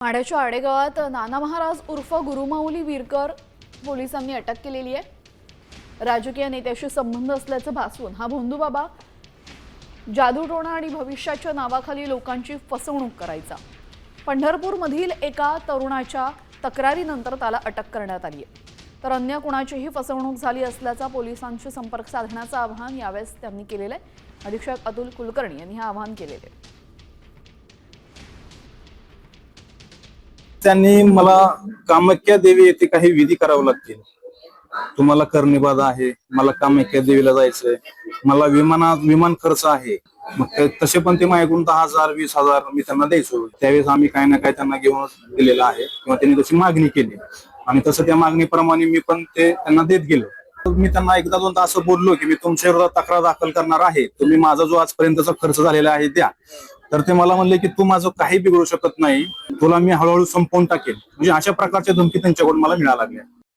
माढ्याच्या आडेगावात नाना महाराज उर्फ गुरुमाऊली विरकर पोलिसांनी अटक केलेली आहे। राजकीय नेत्याशी संबंध असल्याचं भासवून हा भोंदूबाबा जादूटोणा आणि भविष्याच्या नावाखाली लोकांची फसवणूक करायचा। पंढरपूरमधील एका तरुणाच्या तक्रारीनंतर त्याला अटक करण्यात आली आहे। तर अन्य कोणाचीही फसवणूक झाली असल्याचा पोलिसांशी संपर्क साधण्याचं आवाहन यावेळेस त्यांनी केलेलं आहे। अधीक्षक अतुल कुलकर्णी यांनी हे आवाहन केलेले आहे। त्यांनी मला कामाख्या देवी येथे काही विधी करावे लागतील। तुम्हाला कर्णिबाधा आहे, मला कामाख्या देवीला जायचंय, मला विमान खर्च आहे। मग तसे पण ते माझ्याकडून 10,000 20,000 मी त्यांना द्यायचो। त्यावेळेस आम्ही काही ना काही त्यांना घेऊन दिलेलं आहे किंवा त्यांनी तशी मागणी केली आणि तसं त्या मागणीप्रमाणे मी पण ते त्यांना देत गेलो। मी त्यांना एकदा दोनदा असं बोललो की मी तुमच्या विरोधात तक्रार दाखल करणार आहे, तुम्ही माझा जो आजपर्यंतचा खर्च झालेला आहे द्या। तर ते मला म्हणले की तू माझं काही बिघडू शकत नाही, तुला मी हळूहळू संपवून टाकेल। म्हणजे अशा प्रकारच्या धमकी त्यांच्याकडून मला मिळायला लागल्या।